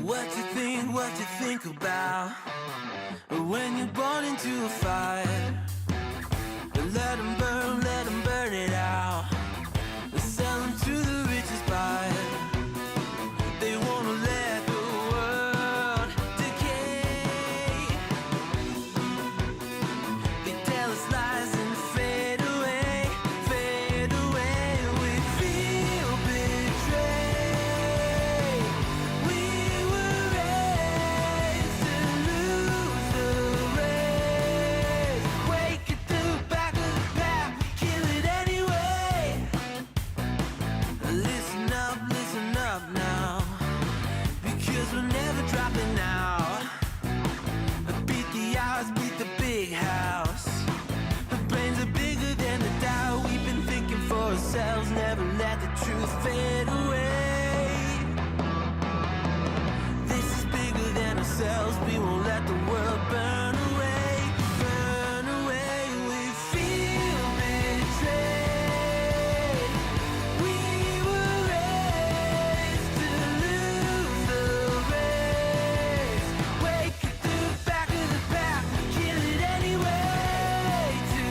What you think about when you're born into a fire? Let them burn it out. Sell them to the richest buyer. They wanna let the world decay. They tell us lies and fade away, fade away. We feel betrayed. We were raised to lose the race. Wake at the back of the pack, kill it anyway. Listen up now, because we're never dropping out. Beat the odds, beat the big house. The brains are bigger than the doubt. We've been thinking for ourselves, never let the truth fade away. This is bigger than ourselves, we won't let the world burn away, burn away. We feel betrayed. We were raised to lose the race. Wake at the back of the pack, kill it anyway. To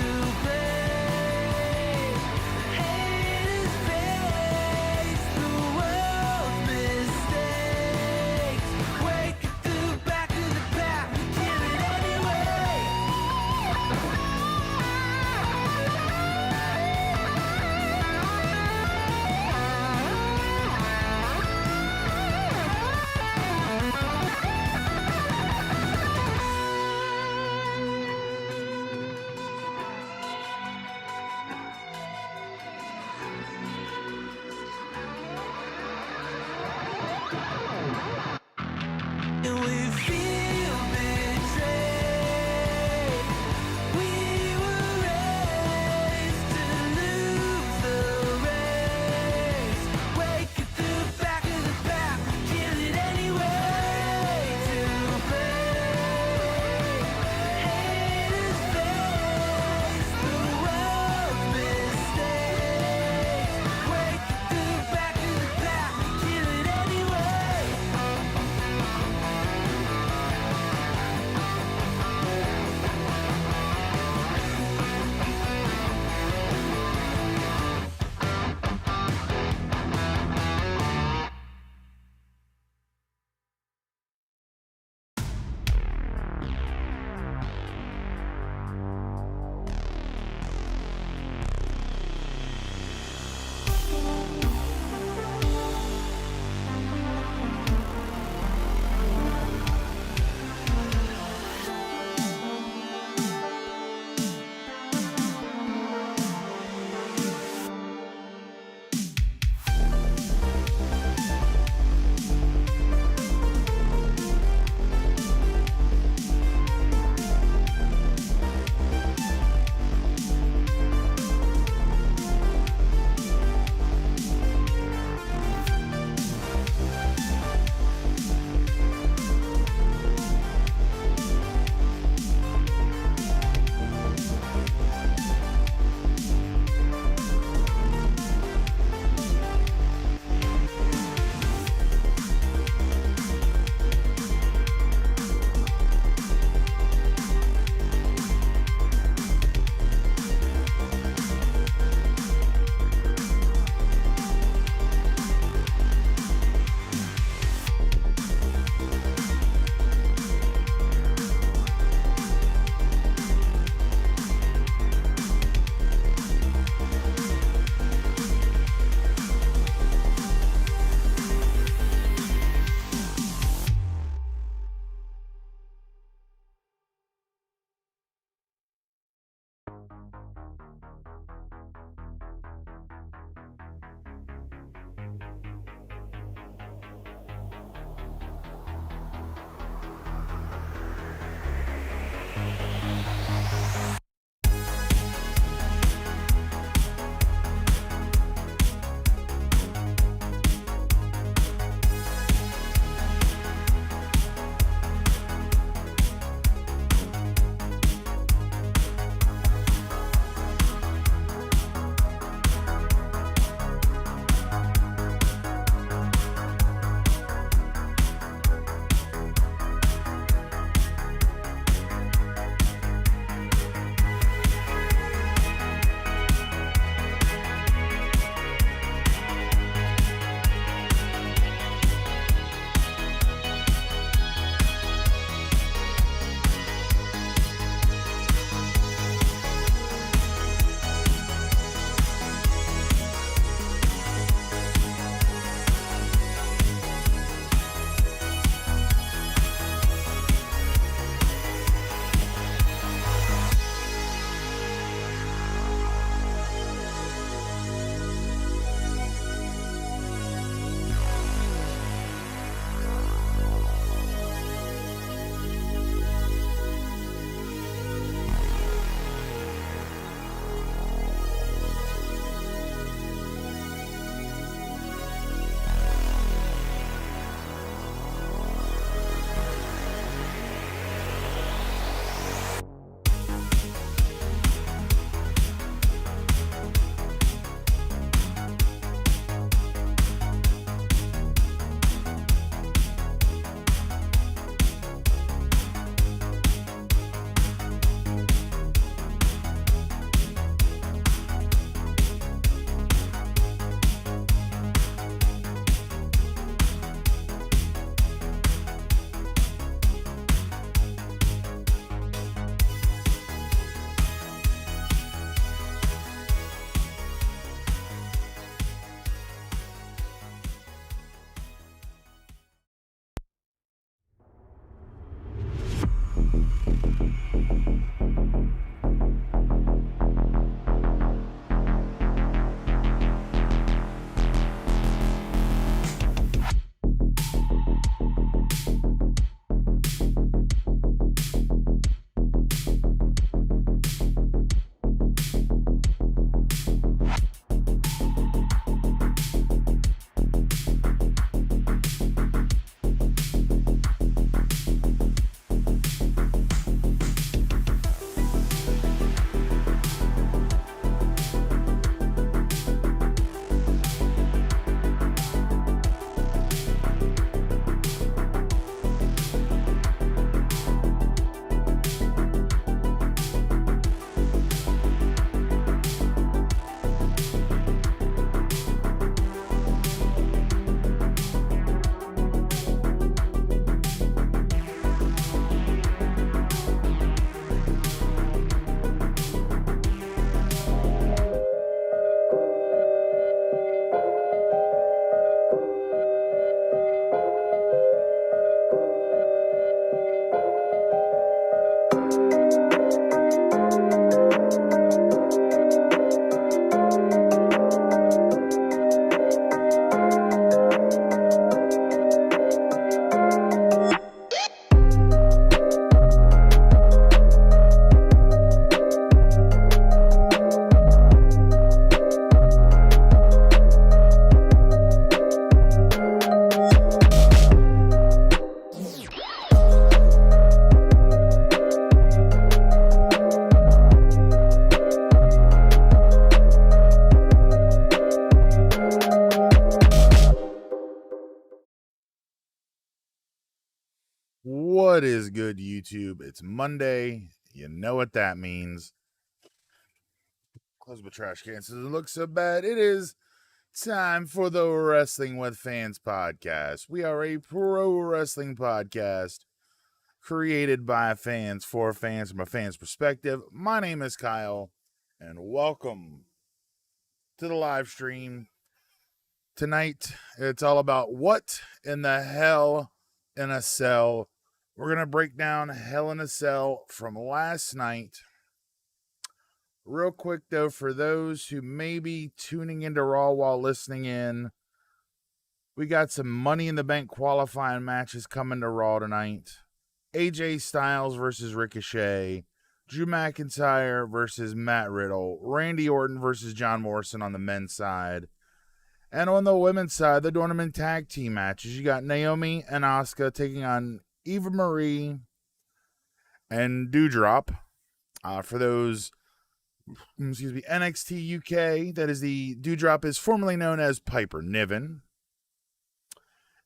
blame, haters face the world's mistakes. Wake at the back of the pack, kill it anyway. What is good, YouTube? It's Monday. You know what that means. Close my trash can so it doesn't look so bad. It is time for the Wrestling with Fans podcast. We are a pro wrestling podcast created by fans for fans from a fan's perspective. My name is Kyle, and welcome to the live stream. Tonight, it's all about what in the hell in a cell. We're going to break down Hell in a Cell from last night. Real quick, though, for those who may be tuning into Raw while listening in, we got some Money in the Bank qualifying matches coming to Raw tonight. AJ Styles versus Ricochet, Drew McIntyre versus Matt Riddle, Randy Orton versus John Morrison on the men's side. And on the women's side, they're doing them in tag team matches. You got Naomi and Asuka taking on Eva Marie and Doudrop. For those, NXT UK, that is the Doudrop is formerly known as Piper Niven.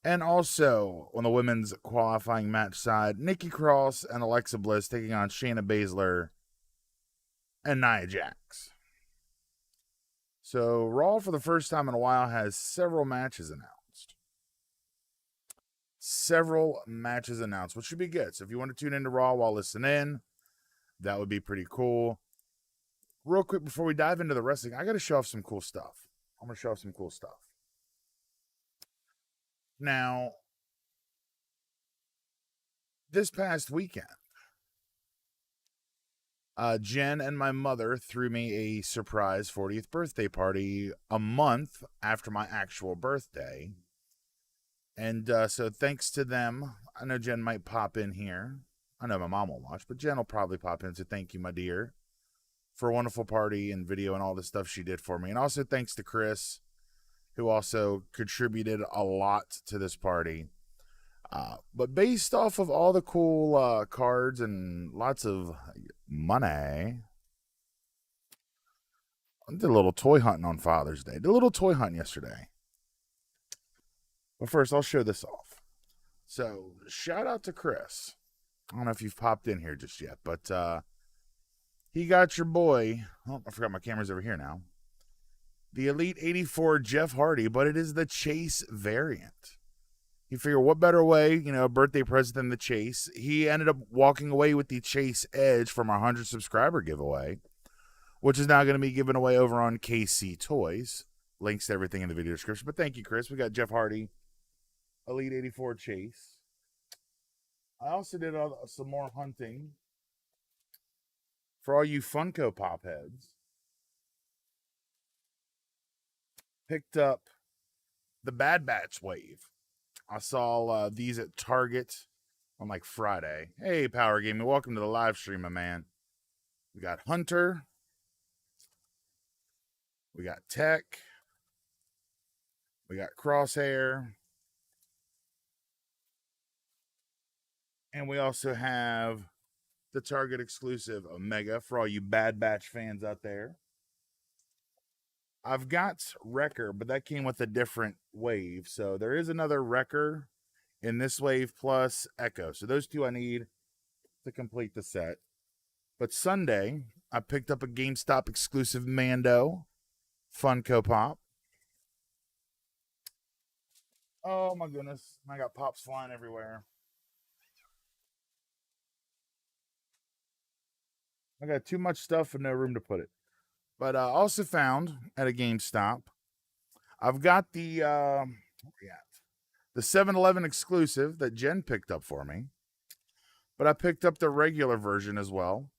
And also on the women's qualifying match side, Nikki Cross and Alexa Bliss taking on Shayna Baszler and Nia Jax. So Raw, for the first time in a while, has several matches announced. Which should be good. So if you want to tune into Raw while listening, that would be pretty cool. Real quick, before we dive into the wrestling, I got to show off some cool stuff. I'm going to show off some cool stuff. Now, this past weekend, Jen and my mother threw me a surprise 40th birthday party a month after my actual birthday. And so thanks to them, I know Jen might pop in here. I know my mom won't watch, but Jen will probably pop in. So thank you, my dear, for a wonderful party and video and all the stuff she did for me. And also thanks to Chris, who also contributed a lot to this party. But based off of all the cool cards and lots of money, I did a little toy hunting on Father's Day. Did a little toy hunt yesterday. But first, I'll show this off. So, shout out to Chris. I don't know if you've popped in here just yet, but he got your boy. Oh, I forgot my camera's over here now. The Elite 84 Jeff Hardy, but it is the Chase variant. You figure what better way, a birthday present than the Chase. He ended up walking away with the Chase Edge from our 100 subscriber giveaway, which is now going to be given away over on KC Toys. Links to everything in the video description. But thank you, Chris. We got Jeff Hardy, Elite 84 Chase. I also did some more hunting for all you Funko Pop heads. Picked up the Bad Batch wave. I saw these at Target on like Friday. Hey, Power Gaming, welcome to the live stream, my man. We got Hunter. We got Tech. We got Crosshair. And we also have the Target exclusive Omega for all you Bad Batch fans out there. I've got Wrecker, but that came with a different wave. So there is another Wrecker in this wave plus Echo. So those two I need to complete the set. But Sunday, I picked up a GameStop exclusive Mando Funko Pop. Oh my goodness. I got pops flying everywhere. I got too much stuff and no room to put it. But I also found at a GameStop, I've got the 7-Eleven exclusive that Jen picked up for me. But I picked up the regular version as well.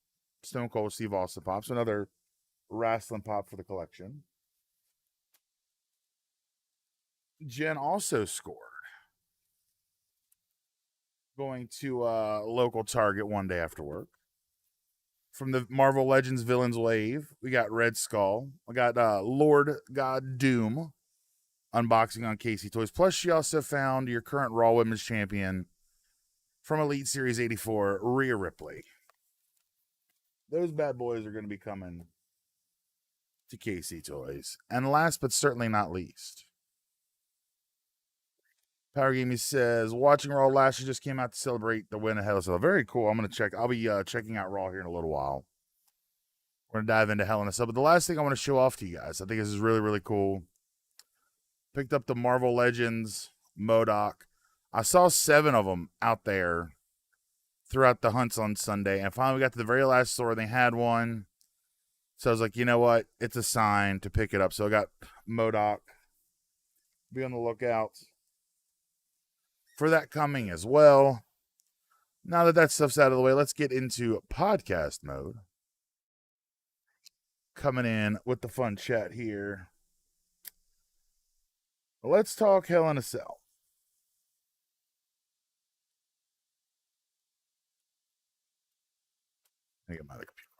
Stone Cold Steve Austin Pops, another wrestling pop for the collection. Jen also scored. Going to a local Target one day after work. From the Marvel Legends Villains Wave, we got Red Skull. We got Lord God Doom unboxing on KC Toys. Plus, she also found your current Raw Women's Champion from Elite Series 84, Rhea Ripley. Those bad boys are going to be coming to KC Toys. And last but certainly not least, Power Gaming says, watching Raw Lashley just came out to celebrate the win of Hell in a Cell. Very cool. I'm going to check. I'll be checking out Raw here in a little while. We're going to dive into Hell in a Cell. But the last thing I want to show off to you guys, I think this is really, really cool. Picked up the Marvel Legends MODOK. I saw 7 of them out there throughout the hunts on Sunday. And finally we got to the very last store. They had one. So I was like, you know what? It's a sign to pick it up. So I got MODOK. Be on the lookout for that coming as well. Now that stuff's out of the way, let's get into podcast mode. Coming in with the fun chat here. Let's talk Hell in a Cell.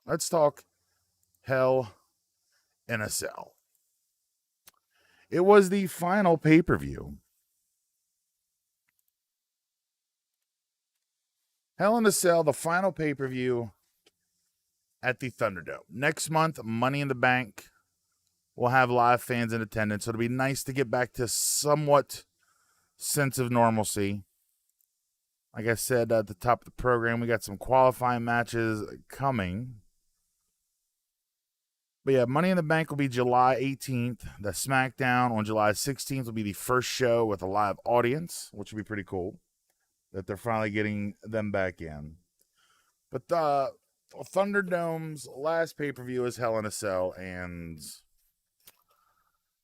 Let's talk Hell in a Cell. It was the final pay-per-view. Hell in a Cell, the final pay-per-view at the Thunderdome. Next month, Money in the Bank will have live fans in attendance. So it'll be nice to get back to somewhat sense of normalcy. Like I said at the top of the program, we got some qualifying matches coming. But yeah, Money in the Bank will be July 18th. The SmackDown on July 16th will be the first show with a live audience, which will be pretty cool that they're finally getting them back in. But the Thunderdome's last pay-per-view is Hell in a Cell, and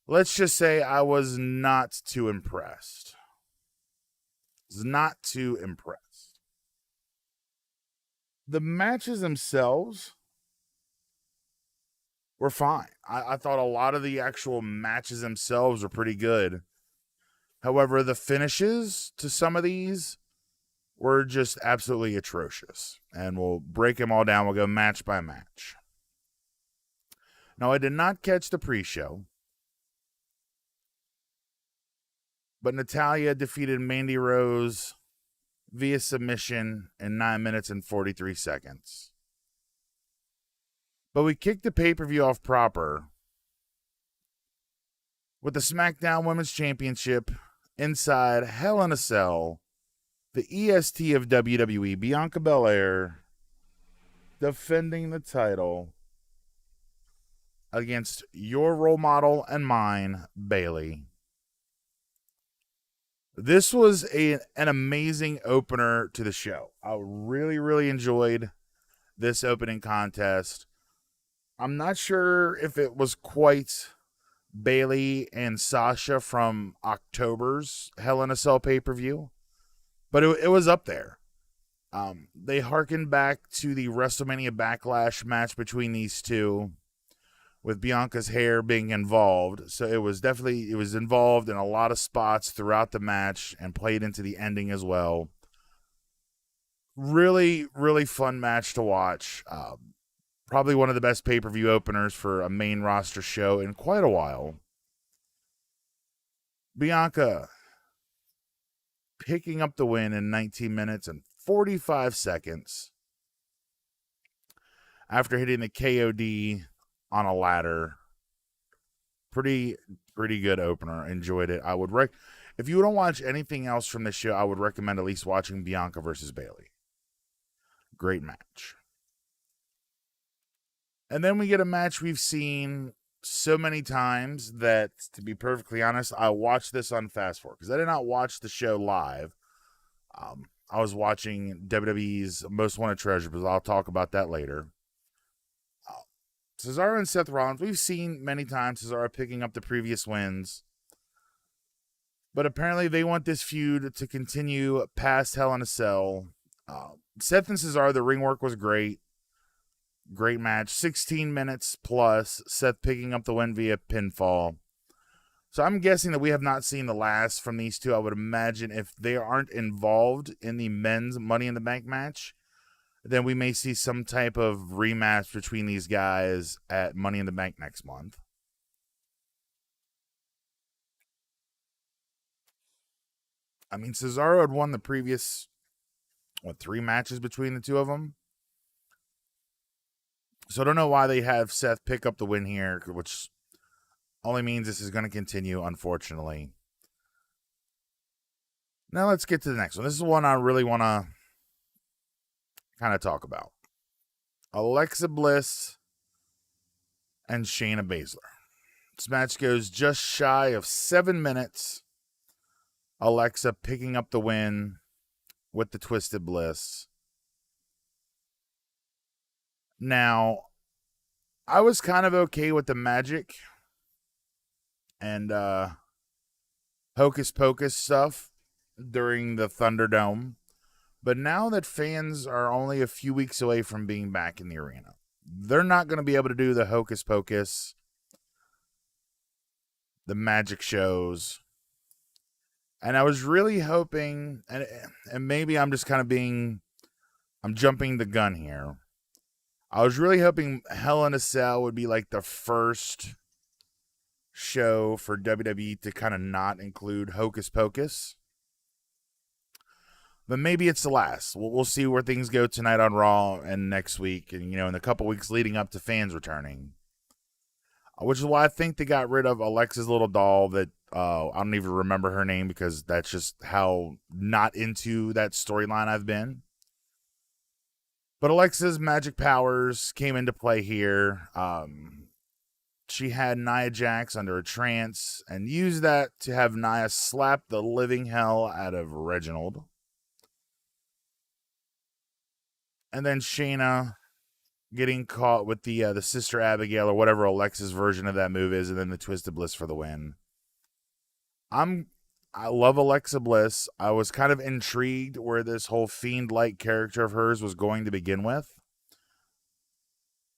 let's just say I was not too impressed. The matches themselves were fine. I thought a lot of the actual matches themselves were pretty good. However, the finishes to some of these were just absolutely atrocious. And we'll break them all down. We'll go match by match. Now, I did not catch the pre-show, but Natalya defeated Mandy Rose via submission in 9 minutes and 43 seconds. But we kicked the pay-per-view off proper with the SmackDown Women's Championship inside Hell in a Cell. The EST of WWE, Bianca Belair, defending the title against your role model and mine, Bayley. This was an amazing opener to the show. I really, really enjoyed this opening contest. I'm not sure if it was quite Bayley and Sasha from October's Hell in a Cell pay-per-view, but it was up there. They harkened back to the WrestleMania Backlash match between these two, with Bianca's hair being involved. So it was involved in a lot of spots throughout the match and played into the ending as well. Really, really fun match to watch. Probably one of the best pay-per-view openers for a main roster show in quite a while. Bianca picking up the win in 19 minutes and 45 seconds after hitting the KOD on a ladder. Pretty good opener. Enjoyed it. If you don't watch anything else from this show, I would recommend at least watching Bianca versus Bayley. Great match. And then we get a match we've seen so many times that, to be perfectly honest, I watched this on fast forward because I did not watch the show live. I was watching WWE's Most Wanted Treasure, but I'll talk about that later. Cesaro and Seth Rollins, we've seen many times Cesaro picking up the previous wins. But apparently they want this feud to continue past Hell in a Cell. Seth and Cesaro, the ring work was great. Great match. 16 minutes plus. Seth picking up the win via pinfall. So I'm guessing that we have not seen the last from these two. I would imagine if they aren't involved in the men's Money in the Bank match, then we may see some type of rematch between these guys at Money in the Bank next month. I mean, Cesaro had won the previous, 3 matches between the two of them? So I don't know why they have Seth pick up the win here, which only means this is going to continue, unfortunately. Now let's get to the next one. This is one I really want to kind of talk about. Alexa Bliss and Shayna Baszler. This match goes just shy of 7 minutes. Alexa picking up the win with the Twisted Bliss. Now, I was kind of okay with the magic and hocus pocus stuff during the Thunderdome. But now that fans are only a few weeks away from being back in the arena, they're not going to be able to do the hocus pocus, the magic shows. And I was really hoping, and maybe I'm just kind of I'm jumping the gun here. I was really hoping Hell in a Cell would be like the first show for WWE to kind of not include hocus pocus. But maybe it's the last. We'll see where things go tonight on Raw and next week, and in the couple weeks leading up to fans returning. Which is why I think they got rid of Alexa's little doll that I don't even remember her name, because that's just how not into that storyline I've been. But Alexa's magic powers came into play here. She had Nia Jax under a trance and used that to have Nia slap the living hell out of Reginald. And then Shayna getting caught with the Sister Abigail, or whatever Alexa's version of that move is, and then the Twisted Bliss for the win. I love Alexa Bliss. I was kind of intrigued where this whole Fiend-like character of hers was going to begin with.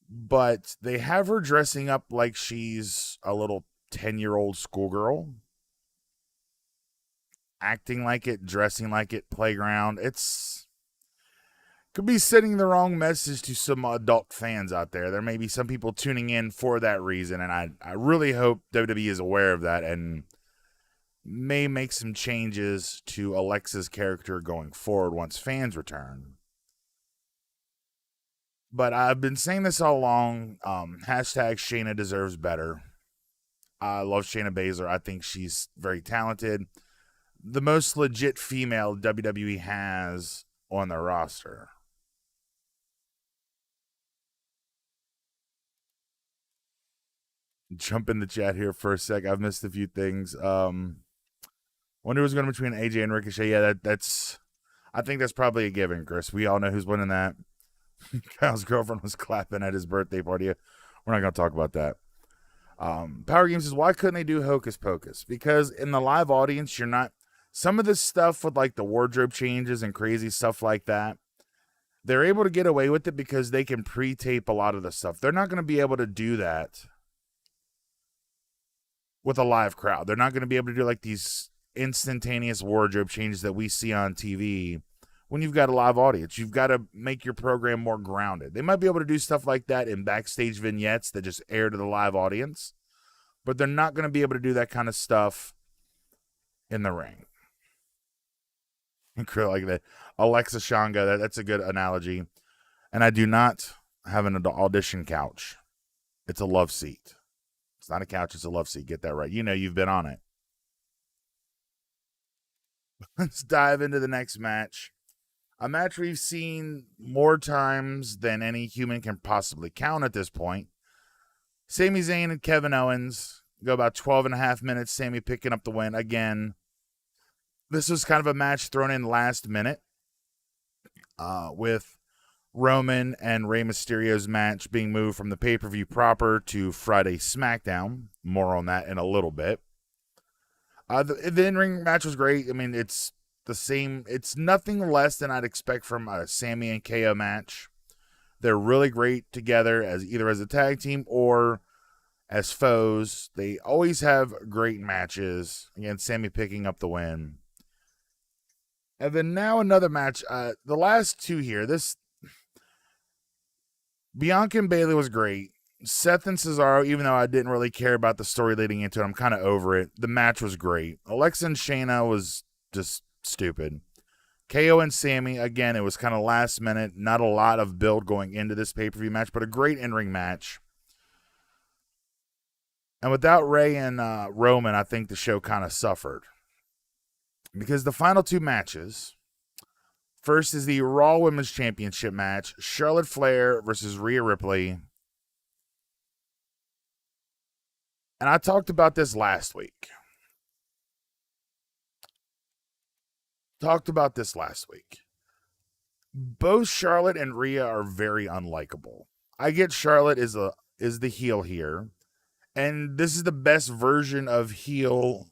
But they have her dressing up like she's a little 10-year-old schoolgirl. Acting like it, dressing like it, playground. Could be sending the wrong message to some adult fans out there. There may be some people tuning in for that reason, and I really hope WWE is aware of that and may make some changes to Alexa's character going forward once fans return. But I've been saying this all along. Hashtag Shayna deserves better. I love Shayna Baszler. I think she's very talented. The most legit female WWE has on their roster. Jump in the chat here for a sec. I've missed a few things. Wonder who's going between AJ and Ricochet. Yeah, I think that's probably a given, Chris. We all know who's winning that. Kyle's girlfriend was clapping at his birthday party. We're not going to talk about that. Power Games says, why couldn't they do Hocus Pocus? Because in the live audience, you're not... Some of this stuff with like the wardrobe changes and crazy stuff like that, they're able to get away with it because they can pre-tape a lot of the stuff. They're not going to be able to do that with a live crowd. They're not going to be able to do like these instantaneous wardrobe changes that we see on TV when you've got a live audience. You've got to make your program more grounded. They might be able to do stuff like that in backstage vignettes that just air to the live audience, but they're not going to be able to do that kind of stuff in the ring. Like that. Alexa Shanga, that's a good analogy. And I do not have an audition couch. It's a love seat. It's not a couch, it's a love seat. Get that right. You've been on it. Let's dive into the next match. A match we've seen more times than any human can possibly count at this point. Sami Zayn and Kevin Owens go about 12 and a half minutes. Sami picking up the win again. This was kind of a match thrown in last minute with Roman and Rey Mysterio's match being moved from the pay-per-view proper to Friday SmackDown. More on that in a little bit. The in-ring match was great. I mean, it's the same. It's nothing less than I'd expect from a Sami and KO match. They're really great together as either as a tag team or as foes. They always have great matches. Again, Sami picking up the win. And then now another match. The last two here. Bianca and Bayley was great. Seth and Cesaro, even though I didn't really care about the story leading into it, I'm kind of over it. The match was great. Alexa and Shayna was just stupid. KO and Sami, again, it was kind of last minute. Not a lot of build going into this pay-per-view match, but a great in-ring match. And without Rey and Roman, I think the show kind of suffered. because the final two matches, first is the Raw Women's Championship match, Charlotte Flair versus Rhea Ripley. And I talked about this last week. Both Charlotte and Rhea are very unlikable. I get Charlotte is the heel here, and this is the best version of heel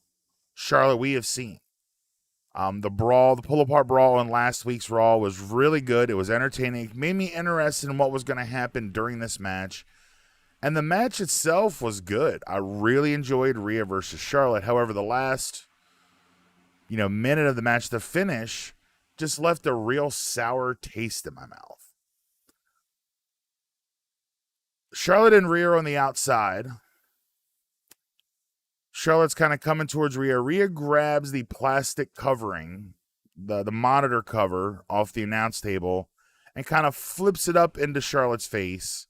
Charlotte we have seen. The pull apart brawl in last week's Raw was really good. It was entertaining. It made me interested in what was going to happen during this match. And the match itself was good. I really enjoyed Rhea versus Charlotte. However, the last, minute of the match, the finish, just left a real sour taste in my mouth. Charlotte and Rhea are on the outside. Charlotte's kind of coming towards Rhea. Rhea grabs the plastic covering, the monitor cover off the announce table, and kind of flips it up into Charlotte's face,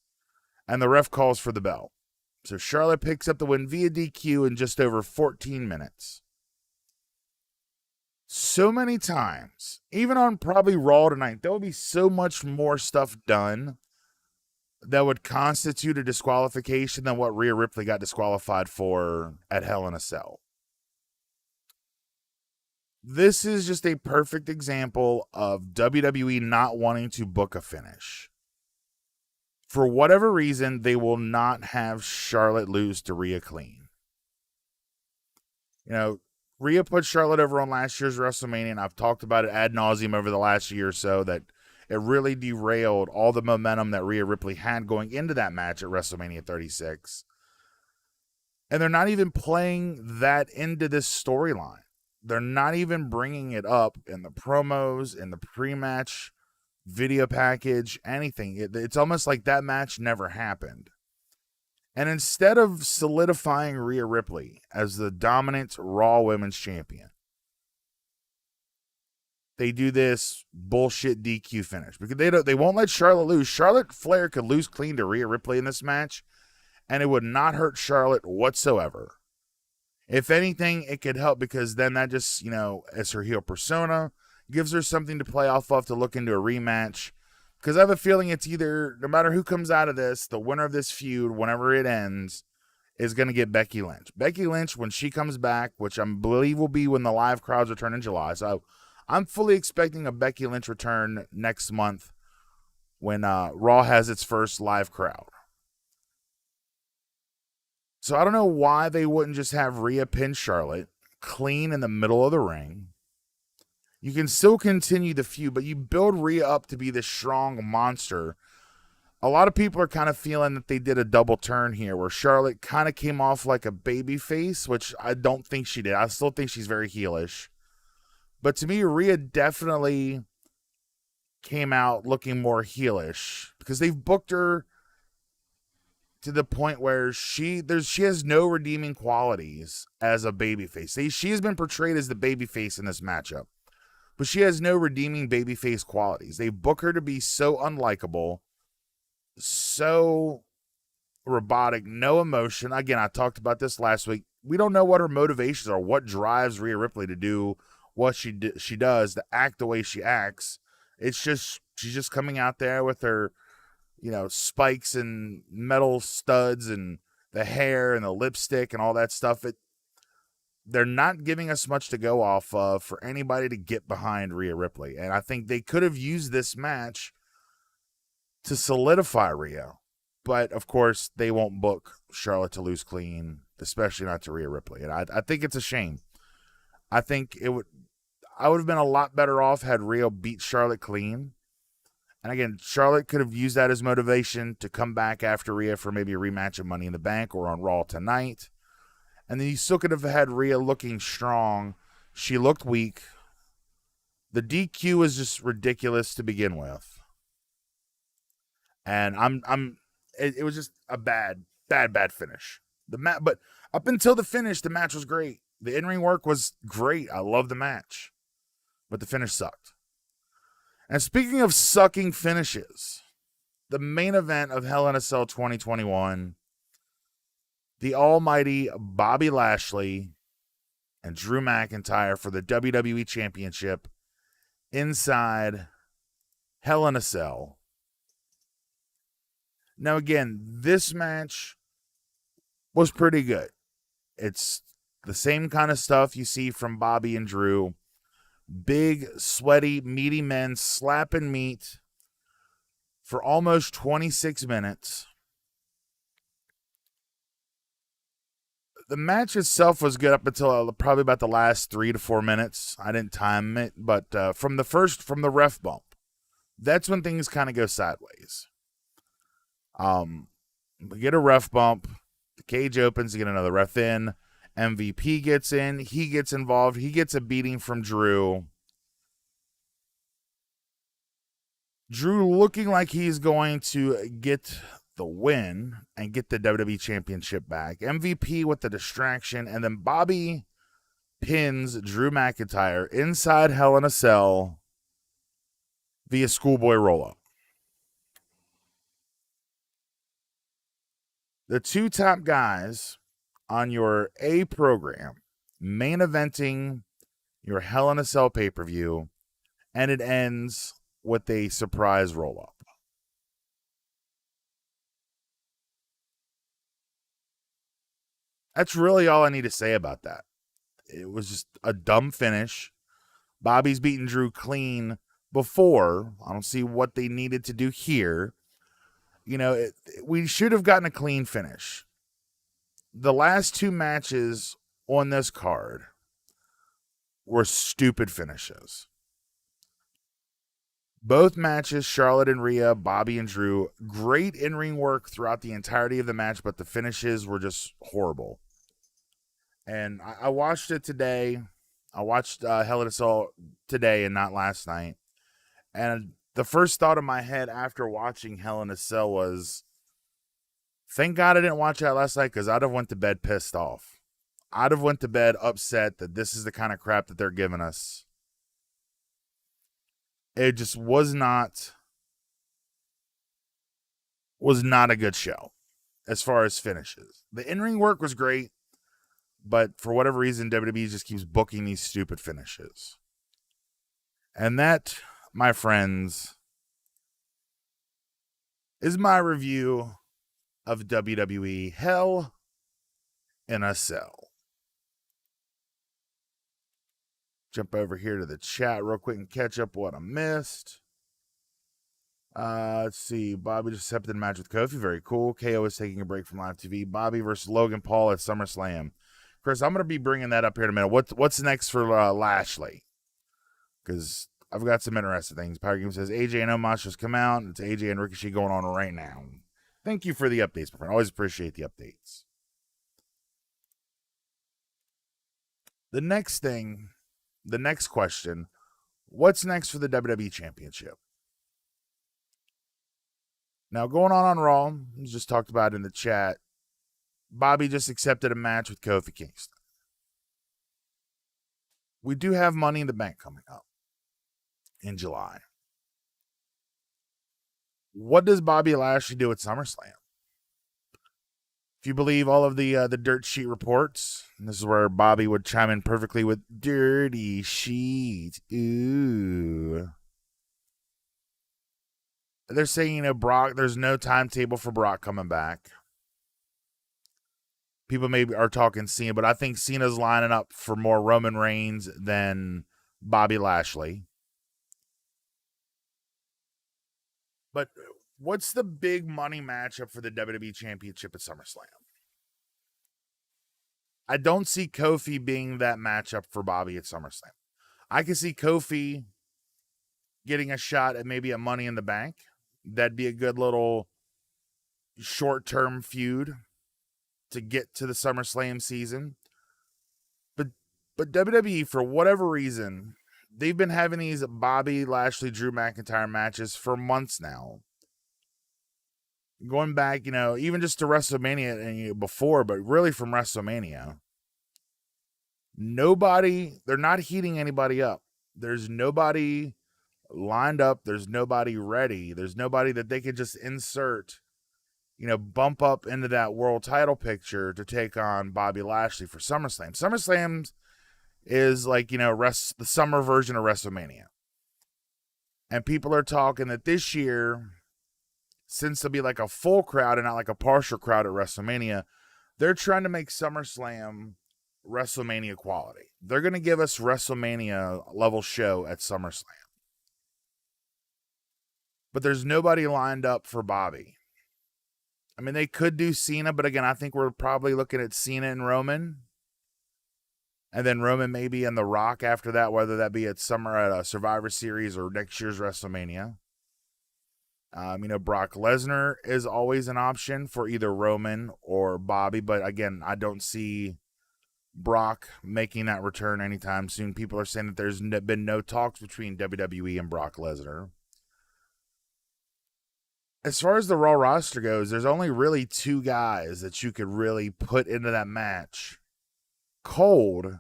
and the ref calls for the bell. So Charlotte picks up the win via DQ in just over 14 minutes. So many times, even on probably Raw tonight, there will be so much more stuff done that would constitute a disqualification than what Rhea Ripley got disqualified for at Hell in a Cell. This is just a perfect example of WWE not wanting to book a finish. For whatever reason, they will not have Charlotte lose to Rhea clean. Rhea put Charlotte over on last year's WrestleMania, and I've talked about it ad nauseum over the last year or so, that it really derailed all the momentum that Rhea Ripley had going into that match at WrestleMania 36. And they're not even playing that into this storyline. They're not even bringing it up in the promos, in the pre-match video package, anything. It's almost like that match never happened. And instead of solidifying Rhea Ripley as the dominant Raw Women's Champion, they do this bullshit DQ finish because they won't let Charlotte lose. Charlotte Flair could lose clean to Rhea Ripley in this match, and it would not hurt Charlotte whatsoever. If anything, it could help because then that just, as her heel persona, gives her something to play off of to look into a rematch. Because I have a feeling it's either, no matter who comes out of this, the winner of this feud, whenever it ends, is going to get Becky Lynch. Becky Lynch, when she comes back, which I believe will be when the live crowds return in July. So I'm fully expecting a Becky Lynch return next month when Raw has its first live crowd. So I don't know why they wouldn't just have Rhea pin Charlotte clean in the middle of the ring. You can still continue the feud, but you build Rhea up to be this strong monster. A lot of people are kind of feeling that they did a double turn here where Charlotte kind of came off like a baby face, which I don't think she did. I still think she's very heelish. But to me, Rhea definitely came out looking more heelish because they've booked her to the point where she has no redeeming qualities as a babyface. She has been portrayed as the babyface in this matchup, but she has no redeeming babyface qualities. They book her to be so unlikable, so robotic, no emotion. Again, I talked about this last week. We don't know what her motivations are, what drives Rhea Ripley to do what she does, to act the way she acts. It's just, she's just coming out there with her, spikes and metal studs and the hair and the lipstick and all that stuff. They're not giving us much to go off of for anybody to get behind Rhea Ripley. And I think they could have used this match to solidify Rhea. But, of course, they won't book Charlotte to lose clean, especially not to Rhea Ripley. And I think it's a shame. I think I would have been a lot better off had Rhea beat Charlotte clean. And again, Charlotte could have used that as motivation to come back after Rhea for maybe a rematch of Money in the Bank or on Raw tonight. And then you still could have had Rhea looking strong. She looked weak. The DQ was just ridiculous to begin with. And it was just a bad finish. But up until the finish, the match was great. The in-ring work was great. I love the match. But the finish sucked. And speaking of sucking finishes, the main event of Hell in a Cell 2021, the almighty Bobby Lashley and Drew McIntyre for the WWE Championship inside Hell in a Cell. Now, again, this match was pretty good. It's the same kind of stuff you see from Bobby and Drew. Big, sweaty, meaty men slapping meat for almost 26 minutes. The match itself was good up until probably about the last 3 to 4 minutes. I didn't time it, but from the ref bump, that's when things kind of go sideways. We get a ref bump. The cage opens to get another ref in. MVP gets in. He gets involved. He gets a beating from Drew. Drew looking like he's going to get the win and get the WWE Championship back. MVP with the distraction, and then Bobby pins Drew McIntyre inside Hell in a Cell via schoolboy roll-up. The two top guys on your A program main eventing your Hell in a Cell pay-per-view, and it ends with a surprise roll-up. That's really all I need to say about that. It was just a dumb finish. Bobby's beaten Drew clean before. I don't see what they needed to do here. You know, we should have gotten a clean finish. The last two matches on this card were stupid finishes. Both matches, Charlotte and Rhea, Bobby and Drew, great in-ring work throughout the entirety of the match, but the finishes were just horrible. And I watched it today. I watched Hell in a Cell today and not last night. And the first thought in my head after watching Hell in a Cell was, thank God I didn't watch that last night, because I'd have went to bed pissed off. I'd have went to bed upset that this is the kind of crap that they're giving us. It just was not a good show as far as finishes. The in-ring work was great, but for whatever reason, WWE just keeps booking these stupid finishes. And that, my friends, is my review of WWE Hell in a Cell. Jump over here to the chat real quick and catch up what I missed. Let's see. Bobby just accepted a match with Kofi. Very cool. KO is taking a break from live TV. Bobby versus Logan Paul at SummerSlam. Chris, I'm going to be bringing that up here in a minute. What's next for Lashley? Because I've got some interesting things. Power Game says AJ and Omos just come out. It's AJ and Ricochet going on right now. Thank you for the updates, my friend. Always appreciate the updates. The next question, what's next for the WWE Championship? Now, going on Raw, we just talked about it in the chat, Bobby just accepted a match with Kofi Kingston. We do have Money in the Bank coming up in July. What does Bobby Lashley do at SummerSlam? If you believe all of the dirt sheet reports, and this is where Bobby would chime in perfectly with dirty sheet. Ooh. They're saying, Brock, there's no timetable for Brock coming back. People maybe are talking Cena, but I think Cena's lining up for more Roman Reigns than Bobby Lashley. But what's the big money matchup for the WWE Championship at SummerSlam? I don't see Kofi being that matchup for Bobby at SummerSlam. I can see Kofi getting a shot at maybe a Money in the Bank. That'd be a good little short-term feud to get to the SummerSlam season. But WWE, for whatever reason, they've been having these Bobby Lashley, Drew McIntyre matches for months now. Going back, even just to WrestleMania and before, but really from WrestleMania. They're not heating anybody up. There's nobody lined up. There's nobody ready. There's nobody that they could just insert, bump up into that world title picture to take on Bobby Lashley for SummerSlam. SummerSlam's is like, the summer version of WrestleMania. And people are talking that this year, since there'll be like a full crowd and not like a partial crowd at WrestleMania, they're trying to make SummerSlam WrestleMania quality. They're going to give us WrestleMania level show at SummerSlam. But there's nobody lined up for Bobby. I mean, they could do Cena, but again, I think we're probably looking at Cena and Roman. And then Roman maybe and The Rock after that, whether that be at a Survivor Series or next year's WrestleMania. Brock Lesnar is always an option for either Roman or Bobby. But again, I don't see Brock making that return anytime soon. People are saying that there's been no talks between WWE and Brock Lesnar. As far as the Raw roster goes, there's only really two guys that you could really put into that match cold,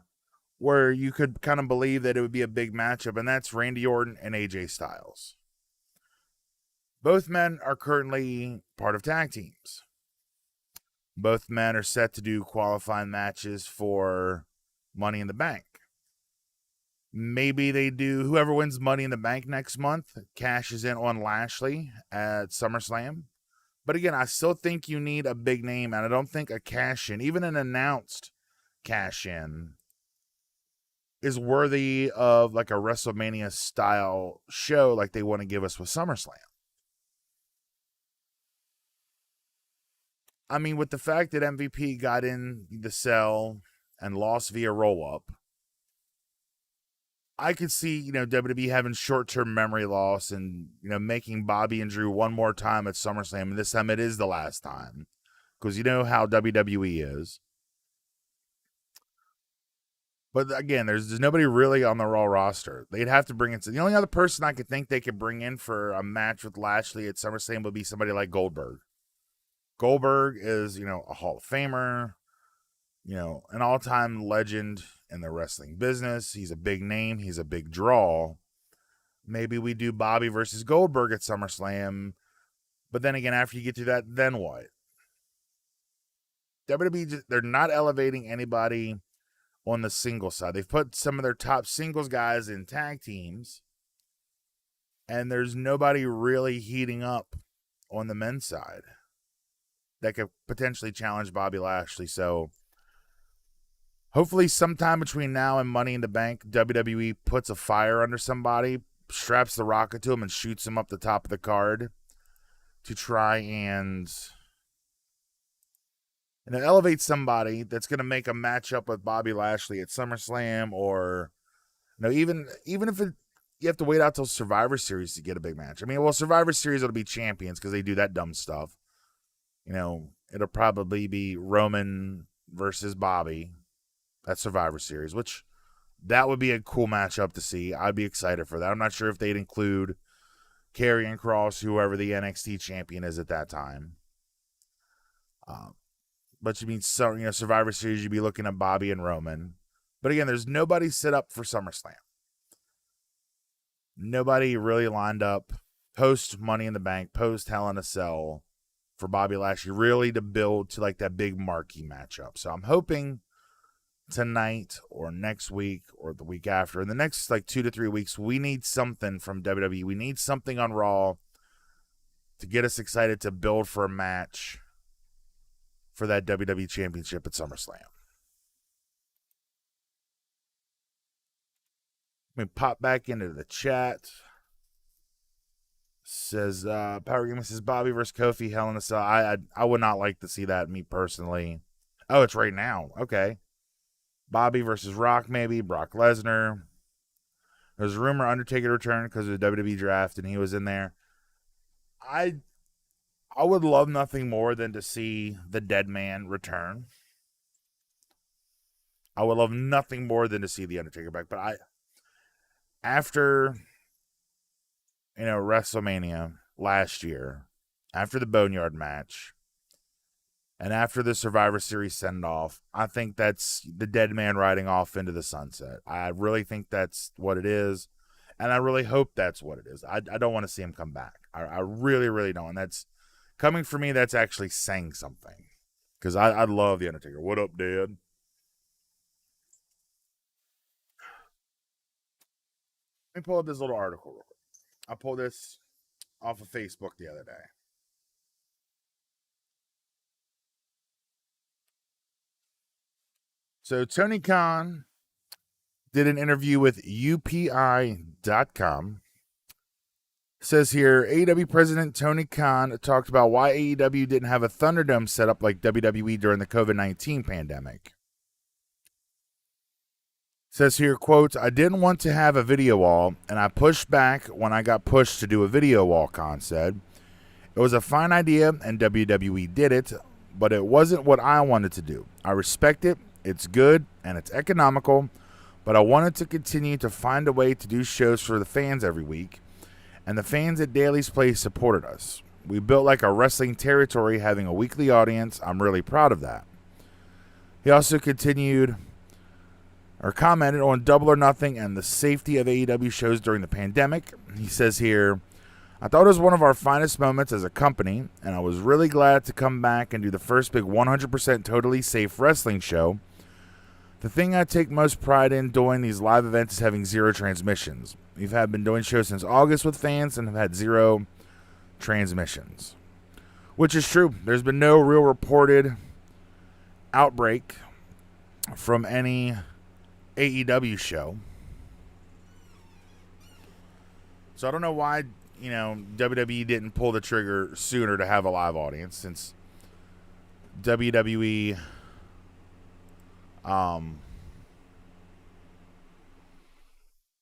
where you could kind of believe that it would be a big matchup, and that's Randy Orton and AJ Styles. Both men are currently part of tag teams. Both men are set to do qualifying matches for Money in the Bank. Maybe they do, whoever wins Money in the Bank next month cashes in on Lashley at SummerSlam. But again, I still think you need a big name, and I don't think a cash-in, even an announced cash-in, is worthy of like a WrestleMania style show like they want to give us with SummerSlam. I mean, with the fact that MVP got in the cell and lost via roll-up, I could see, WWE having short-term memory loss and, making Bobby and Drew one more time at SummerSlam, and this time it is the last time. Because you know how WWE is. But again, there's nobody really on the Raw roster. They'd have to bring in... The only other person I could think they could bring in for a match with Lashley at SummerSlam would be somebody like Goldberg. Goldberg is, a Hall of Famer, an all-time legend in the wrestling business. He's a big name. He's a big draw. Maybe we do Bobby versus Goldberg at SummerSlam. But then again, after you get to that, then what? WWE, they're not elevating anybody on the single side. They've put some of their top singles guys in tag teams. And there's nobody really heating up on the men's side that could potentially challenge Bobby Lashley. So hopefully sometime between now and Money in the Bank, WWE puts a fire under somebody, straps the rocket to him, and shoots him up the top of the card to try and elevate somebody that's going to make a matchup with Bobby Lashley at SummerSlam, or even if you have to wait out till Survivor Series to get a big match. I mean, Survivor Series it'll be champions because they do that dumb stuff. It'll probably be Roman versus Bobby at Survivor Series, which that would be a cool matchup to see. I'd be excited for that. I'm not sure if they'd include Karrion Kross, whoever the NXT champion is at that time. But you mean Survivor Series, you'd be looking at Bobby and Roman. But again, there's nobody set up for SummerSlam. Nobody really lined up post Money in the Bank, post Hell in a Cell for Bobby Lashley, really to build to like that big marquee matchup. So I'm hoping tonight or next week or the week after, in the next 2 to 3 weeks, we need something from WWE. We need something on Raw to get us excited to build for a match for that WWE Championship at SummerSlam. Let me pop back into the chat. Says Power Gamer says Bobby versus Kofi, Hell in a Cell. I would not like to see that, me personally. Oh, it's right now. Okay. Bobby versus Rock, maybe. Brock Lesnar. There's a rumor Undertaker returned because of the WWE draft, and he was in there. I would love nothing more than to see the Dead Man return. I would love nothing more than to see the Undertaker back. But after WrestleMania last year, after the Boneyard match, and after the Survivor Series send-off, I think that's the Dead Man riding off into the sunset. I really think that's what it is, and I really hope that's what it is. I don't want to see him come back. I really, really don't. And that's coming from me, that's actually saying something, because I love the Undertaker. What up, Dad? me pull up this little article real quick. I pulled this off of Facebook the other day. So Tony Khan did an interview with UPI.com. Says here, AEW President Tony Khan talked about why AEW didn't have a Thunderdome set up like WWE during the COVID-19 pandemic. Says here, quote, I didn't want to have a video wall, and I pushed back when I got pushed to do a video wall, Khan said. It was a fine idea, and WWE did it, but it wasn't what I wanted to do. I respect it, it's good, and it's economical, but I wanted to continue to find a way to do shows for the fans every week, and the fans at Daly's Place supported us. We built like a wrestling territory, having a weekly audience. I'm really proud of that. He also commented on Double or Nothing and the safety of AEW shows during the pandemic. He says here, I thought it was one of our finest moments as a company, and I was really glad to come back and do the first big 100% totally safe wrestling show. The thing I take most pride in doing these live events is having zero transmissions. We've been doing shows since August with fans and have had zero transmissions. Which is true. There's been no real reported outbreak from any AEW show. So I don't know why, WWE didn't pull the trigger sooner to have a live audience, since WWE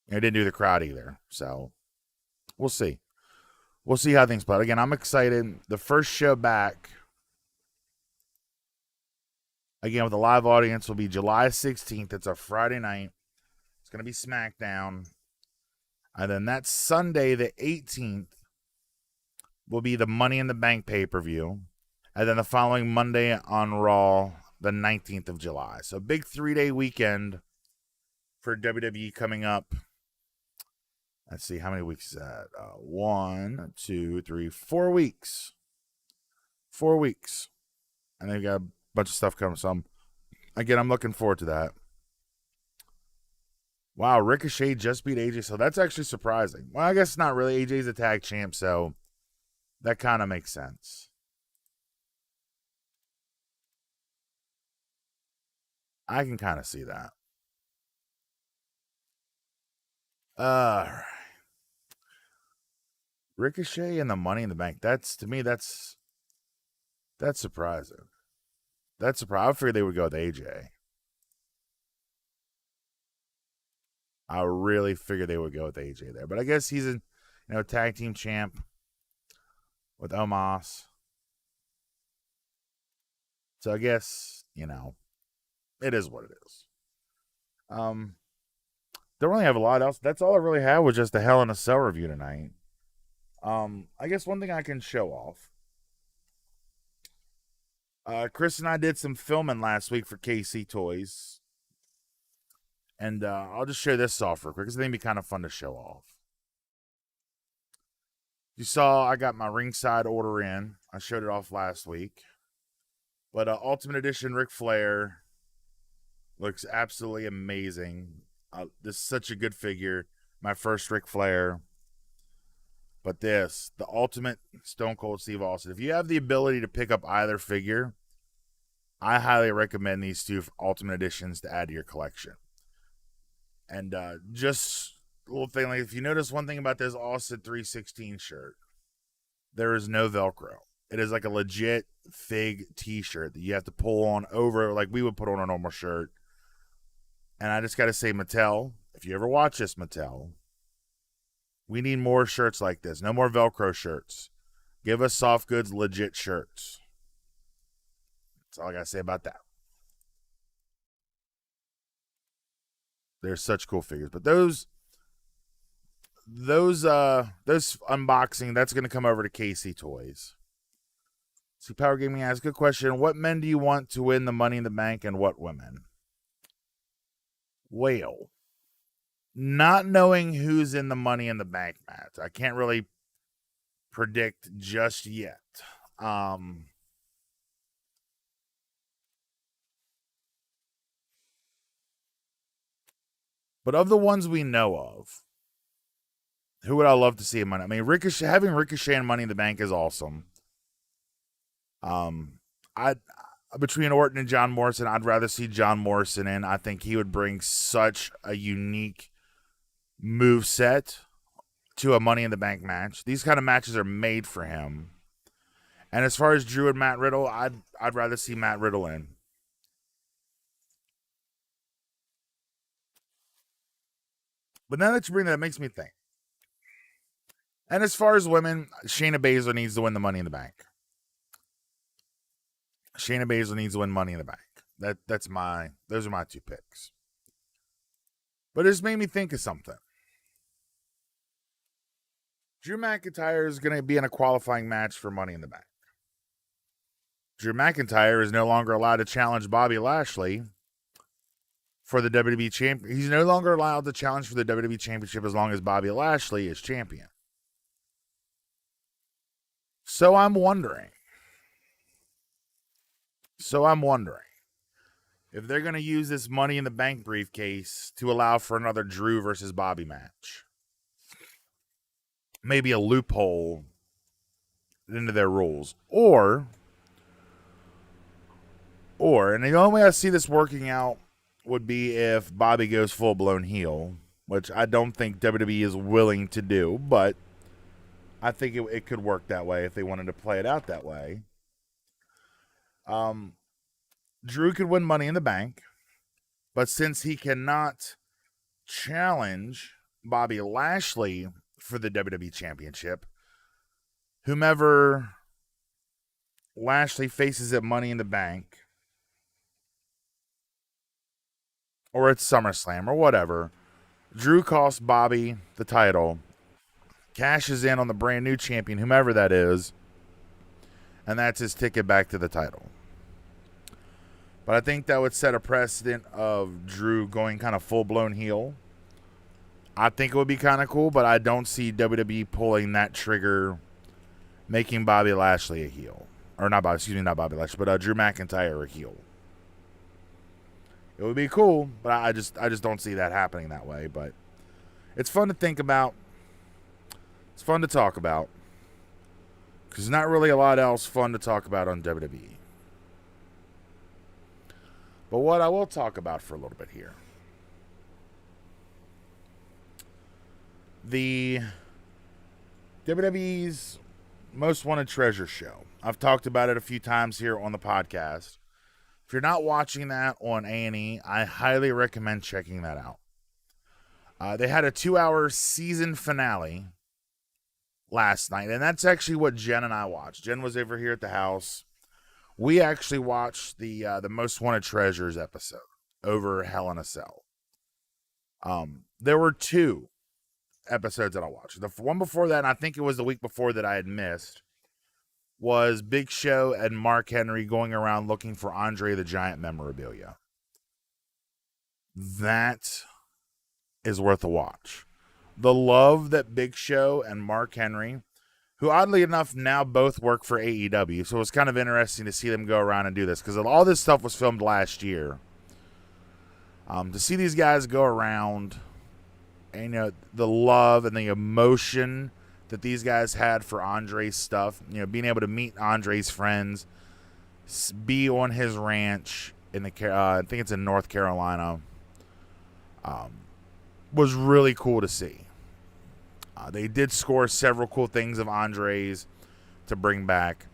it didn't do the crowd either. So we'll see. We'll see how things play out. Again, I'm excited. The first show back, again, with a live audience, will be July 16th. It's a Friday night. It's going to be SmackDown. And then that Sunday, the 18th, will be the Money in the Bank pay-per-view. And then the following Monday on Raw, the 19th of July. So big 3-day weekend for WWE coming up. Let's see, how many weeks is that? 1, 2, 3, 4 weeks. 4 weeks. And they've got a bunch of stuff coming. So I'm looking forward to that. Wow, Ricochet just beat AJ. So that's actually surprising. Well, I guess not really. AJ's a tag champ, so that kind of makes sense. I can kind of see that. Ricochet and the Money in the Bank. That's, to me, that's surprising. That's surprising. I figured they would go with AJ. I really figured they would go with AJ there. But I guess he's a tag team champ with Omos. So I guess, it is what it is. Don't really have a lot else. That's all I really had was just a Hell in a Cell review tonight. I guess one thing I can show off. Chris and I did some filming last week for KC Toys. And I'll just share this off real quick because I think it'd be kind of fun to show off. You saw I got my ringside order in. I showed it off last week. But Ultimate Edition Ric Flair looks absolutely amazing. This is such a good figure. My first Ric Flair. But the Ultimate Stone Cold Steve Austin. If you have the ability to pick up either figure, I highly recommend these two Ultimate Editions to add to your collection. And just a little thing, like if you notice one thing about this Austin 316 shirt, there is no Velcro. It is like a legit fig t-shirt that you have to pull on over like we would put on a normal shirt. And I just got to say, Mattel, if you ever watch this, Mattel, we need more shirts like this. No more Velcro shirts. Give us soft goods, legit shirts. That's all I got to say about that. They're such cool figures. But those unboxing, that's going to come over to KC Toys. See, Power Gaming asks, good question. What men do you want to win the Money in the Bank and what women? Well, not knowing who's in the Money in the Bank match, I can't really predict just yet. But of the ones we know of, Who would I love to see in Money? I mean, Ricochet, having Ricochet and Money in the Bank is awesome. I between Orton and John Morrison, I'd rather see John Morrison in. I think he would bring such a unique move set to a Money in the Bank match. These kind of matches are made for him. And as far as Drew and Matt Riddle, I'd rather see Matt Riddle in. But now that you bring that, it makes me think. And as far as women, Shayna Baszler needs to win the Money in the Bank. Shayna Baszler needs to win Money in the Bank. Those are my two picks. But it just made me think of something. Drew McIntyre is going to be in a qualifying match for Money in the Bank. Drew McIntyre is no longer allowed to challenge Bobby Lashley for the WWE Championship. He's no longer allowed to challenge for the WWE Championship as long as Bobby Lashley is champion. So I'm wondering if they're going to use this Money in the Bank briefcase to allow for another Drew versus Bobby match. Maybe a loophole into their rules. Or, and the only way I see this working out would be if Bobby goes full-blown heel, which I don't think WWE is willing to do, but I think it could work that way if they wanted to play it out that way. Drew could win Money in the Bank, but since he cannot challenge Bobby Lashley for the WWE Championship, whomever Lashley faces at Money in the Bank, or at SummerSlam, or whatever, Drew costs Bobby the title, cashes in on the brand new champion, whomever that is, and that's his ticket back to the title. But I think that would set a precedent of Drew going kind of full-blown heel. I think it would be kind of cool, but I don't see WWE pulling that trigger, making Bobby Lashley a heel. Or not Bobby Lashley, but Drew McIntyre a heel. It would be cool, but I just don't see that happening that way. But it's fun to think about. It's fun to talk about. Because there's not really a lot else fun to talk about on WWE. But what I will talk about for a little bit here. The WWE's Most Wanted Treasure show. I've talked about it a few times here on the podcast. If you're not watching that on A&E, I highly recommend checking that out. They had a 2-hour season finale last night, and that's actually what Jen and I watched. Jen was over here at the house. We actually watched the Most Wanted Treasures episode over Hell in a Cell. There were 2 episodes that I watched. The one before that, and I think it was the week before that I had missed, was Big Show and Mark Henry going around looking for Andre the Giant memorabilia. That is worth a watch. The love that Big Show and Mark Henry, who oddly enough now both work for AEW, so it was kind of interesting to see them go around and do this, because all this stuff was filmed last year. To see these guys go around, and the love and the emotion that these guys had for Andre's stuff, being able to meet Andre's friends, be on his ranch in I think it's in North Carolina, was really cool to see. They did score several cool things of Andre's to bring back,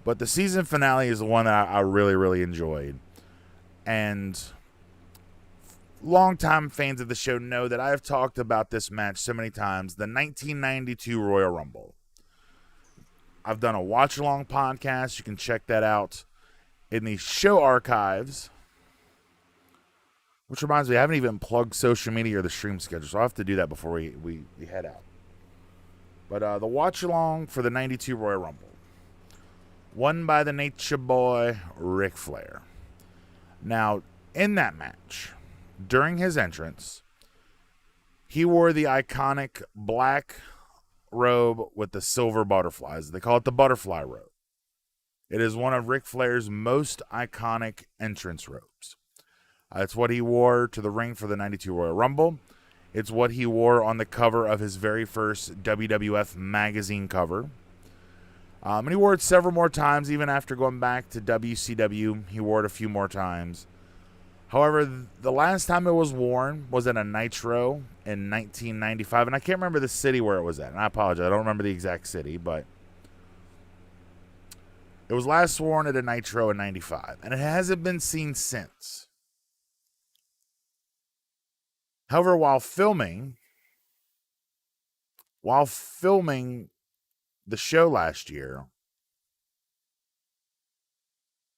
but the season finale is the one that I really, really enjoyed. And longtime fans of the show know that I have talked about this match so many times, the 1992 Royal Rumble. I've done a watch-along podcast. You can check that out in the show archives. Which reminds me, I haven't even plugged social media or the stream schedule, so I'll have to do that before we head out. But the watch-along for the 92 Royal Rumble, won by the Nature Boy, Ric Flair. Now, in that match, during his entrance, he wore the iconic black robe with the silver butterflies. They call it the butterfly robe. It is one of Ric Flair's most iconic entrance robes. It's what he wore to the ring for the 92 Royal Rumble. It's what he wore on the cover of his very first WWF magazine cover. And he wore it several more times, even after going back to WCW. He wore it a few more times. However, the last time it was worn was at a Nitro in 1995. And I can't remember the city where it was at. And I apologize. I don't remember the exact city, but it was last worn at a Nitro in 95. And it hasn't been seen since. However, while filming the show last year,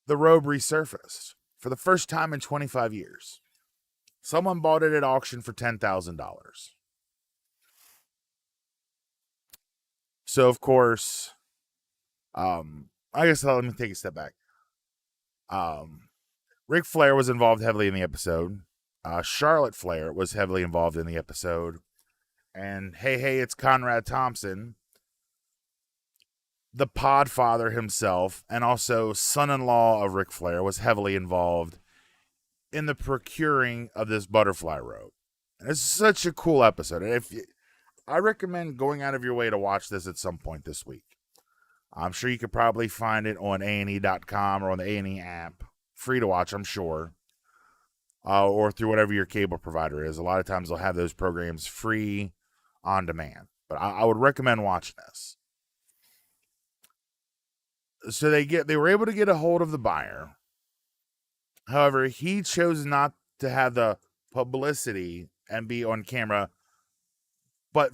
the robe resurfaced for the first time in 25 years. Someone bought it at auction for $10,000. So, of course, I guess let me take a step back. Ric Flair was involved heavily in the episode. Charlotte Flair was heavily involved in the episode. And hey, it's Conrad Thompson, the Podfather himself, and also son-in-law of Ric Flair, was heavily involved in the procuring of this butterfly robe. And it's such a cool episode. And I recommend going out of your way to watch this at some point this week. I'm sure you could probably find it on A&E.com or on the A&E app. Free to watch, I'm sure. Or through whatever your cable provider is. A lot of times they'll have those programs free on demand. But I would recommend watching this. So they were able to get a hold of the buyer. However, he chose not to have the publicity and be on camera, but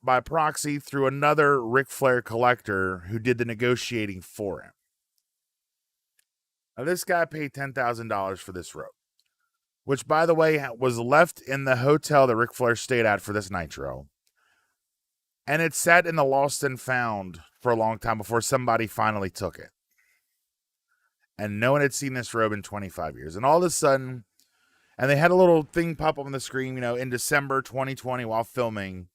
by proxy through another Ric Flair collector who did the negotiating for him. Now, this guy paid $10,000 for this robe, which, by the way, was left in the hotel that Ric Flair stayed at for this Nitro. And it sat in the lost and found for a long time before somebody finally took it. And no one had seen this robe in 25 years. And all of a sudden, and they had a little thing pop up on the screen, in December 2020 while filming,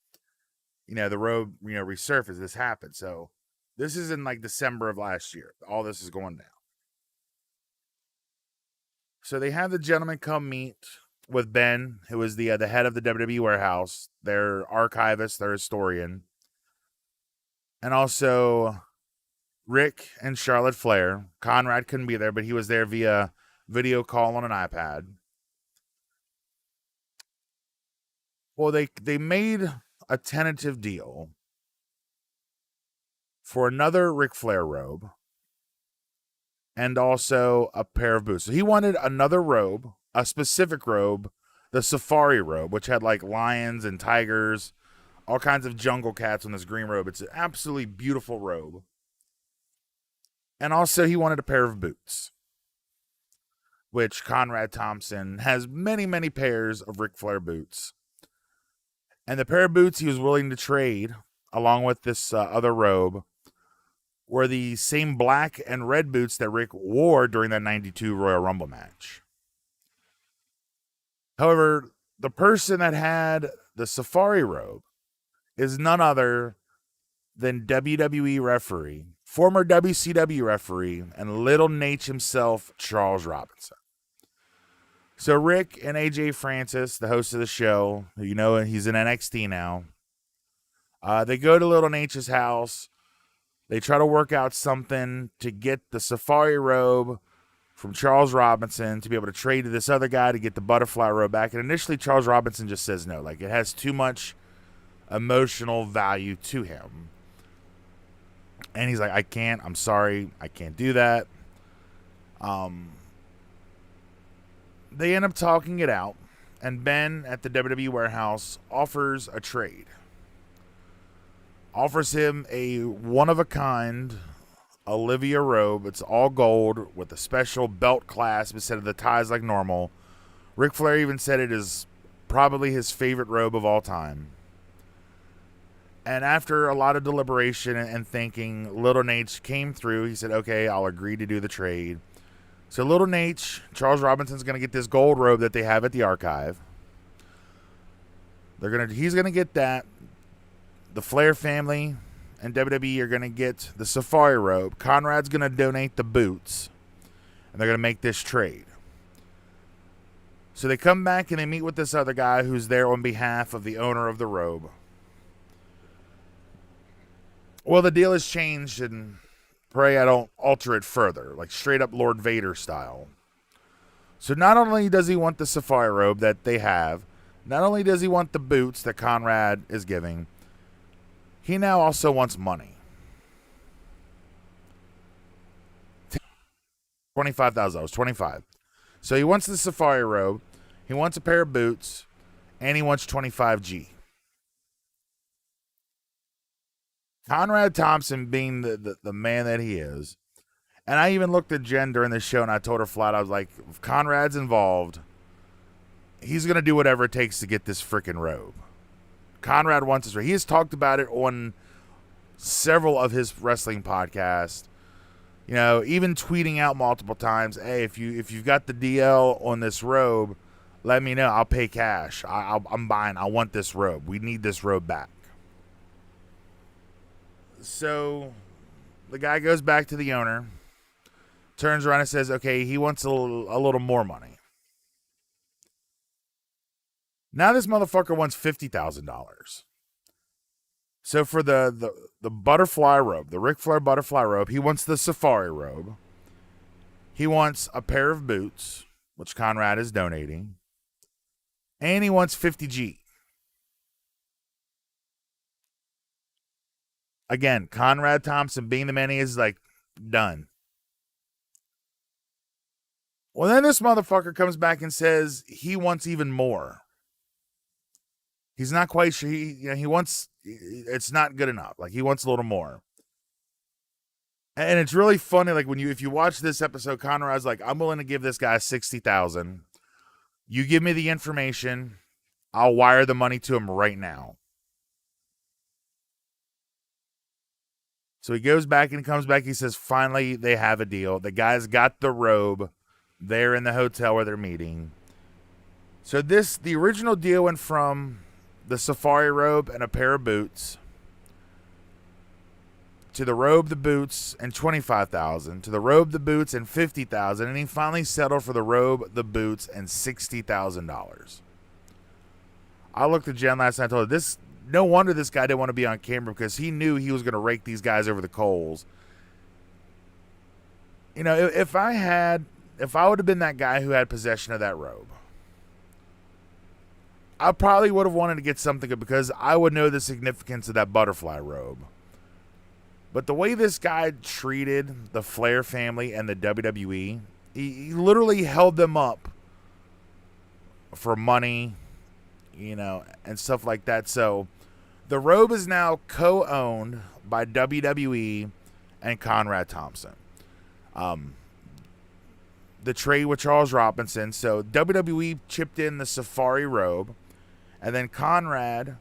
the robe, resurfaced. This happened. So this is in like December of last year. All this is going down. So they have the gentleman come meet with Ben, who is the head of the WWE warehouse, their archivist, their historian, and also Rick and Charlotte Flair. Conrad couldn't be there, but he was there via video call on an iPad. Well, they made a tentative deal for another Ric Flair robe and also a pair of boots. So he wanted another robe, a specific robe, the safari robe, which had like lions and tigers, all kinds of jungle cats on this green robe. It's an absolutely beautiful robe. And also he wanted a pair of boots, which Conrad Thompson has many, many pairs of Ric Flair boots. And the pair of boots he was willing to trade, along with this other robe, were the same black and red boots that Rick wore during that 92 Royal Rumble match. However, the person that had the safari robe is none other than WWE referee, former WCW referee, and Little Nate himself, Charles Robinson. So Rick and AJ Francis, the host of the show, he's in NXT now, they go to Little Nate's house. They try to work out something to get the safari robe from Charles Robinson to be able to trade to this other guy to get the butterfly robe back. And initially, Charles Robinson just says no. Like, it has too much emotional value to him. And he's like, I'm sorry, I can't do that. They end up talking it out, and Ben at the WWE warehouse offers a trade. Offers him a one-of-a-kind Olivia robe. It's all gold with a special belt clasp instead of the ties like normal. Ric Flair even said it is probably his favorite robe of all time. And after a lot of deliberation and thinking, Little Nate came through. He said, okay, I'll agree to do the trade. So Little Nate, Charles Robinson's going to get this gold robe that they have at the archive. He's going to get that. The Flair family and WWE are going to get the safari robe. Conrad's going to donate the boots. And they're going to make this trade. So they come back and they meet with this other guy who's there on behalf of the owner of the robe. Well, the deal has changed, and pray I don't alter it further, like straight up Lord Vader style. So not only does he want the safari robe that they have, not only does he want the boots that Conrad is giving, he now also wants money. $25,000, 25. So he wants the safari robe, he wants a pair of boots, and he wants 25G. Conrad Thompson, being the man that he is, and I even looked at Jen during the show and I told her flat, I was like, if Conrad's involved, he's going to do whatever it takes to get this freaking robe. Conrad wants this robe. He has talked about it on several of his wrestling podcasts. You know, even tweeting out multiple times, hey, if you've got the DL on this robe, let me know. I'll pay cash. I'm buying. I want this robe. We need this robe back. So the guy goes back to the owner, turns around and says, okay, he wants a little more money. Now this motherfucker wants $50,000. So for the butterfly robe, the Ric Flair butterfly robe, he wants the safari robe. He wants a pair of boots, which Conrad is donating. And he wants 50G. Again, Conrad Thompson, being the man he is, like, done. Well, then this motherfucker comes back and says he wants even more. He's not quite sure. He wants, it's not good enough. Like, he wants a little more. And it's really funny, like, if you watch this episode, Conrad's like, I'm willing to give this guy $60,000. You give me the information, I'll wire the money to him right now. So he goes back and comes back. He says, finally, they have a deal. The guy's got the robe there in the hotel where they're meeting. So the original deal went from the safari robe and a pair of boots to the robe, the boots, and $25,000, to the robe, the boots, and $50,000, and he finally settled for the robe, the boots, and $60,000. I looked at Jen last night and told her, no wonder this guy didn't want to be on camera, because he knew he was going to rake these guys over the coals. You know, if I would have been that guy who had possession of that robe, I probably would have wanted to get something because I would know the significance of that butterfly robe. But the way this guy treated the Flair family and the WWE, he literally held them up for money, you know, and stuff like that. So the robe is now co-owned by WWE and Conrad Thompson. The trade with Charles Robinson. So WWE chipped in the safari robe, and then Conrad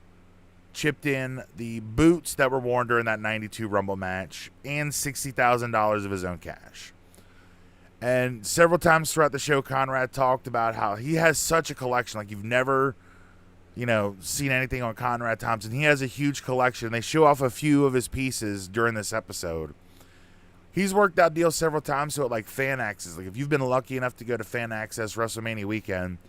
chipped in the boots that were worn during that 92 Rumble match and $60,000 of his own cash. And several times throughout the show, Conrad talked about how he has such a collection. Like, you've never, seen anything on Conrad Thompson. He has a huge collection. They show off a few of his pieces during this episode. He's worked out deals several times, so like Fan Access. Like, if you've been lucky enough to go to Fan Access WrestleMania weekend,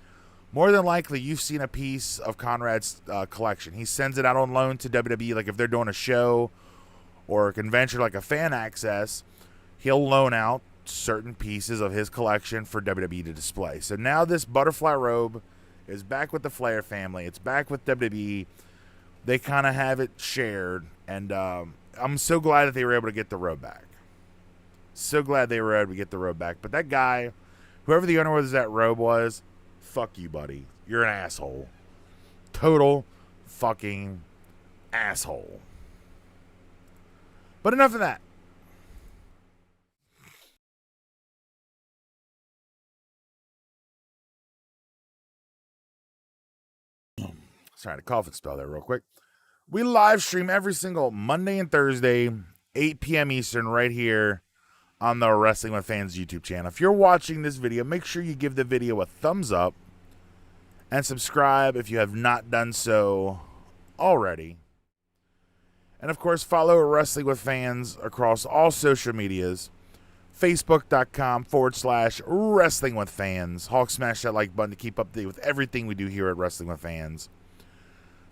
more than likely you've seen a piece of Conrad's collection. He sends it out on loan to WWE. Like, if they're doing a show or a convention like a Fan Access, he'll loan out certain pieces of his collection for WWE to display. So now this butterfly robe is back with the Flair family. It's back with WWE. They kind of have it shared, and I'm so glad that they were able to get the robe back. So glad they were able to get the robe back. But that guy, whoever the owner was that robe was, fuck you, buddy. You're an asshole. Total fucking asshole. But enough of that. Sorry, to cough and spell there real quick. We live stream every single Monday and Thursday, 8 p.m. Eastern, right here on the Wrestling with Fans YouTube channel. If you're watching this video, make sure you give the video a thumbs up and subscribe if you have not done so already. And of course, follow Wrestling with Fans across all social medias: Facebook.com/Wrestling with Fans. Hulk, smash that like button to keep up to date with everything we do here at Wrestling with Fans.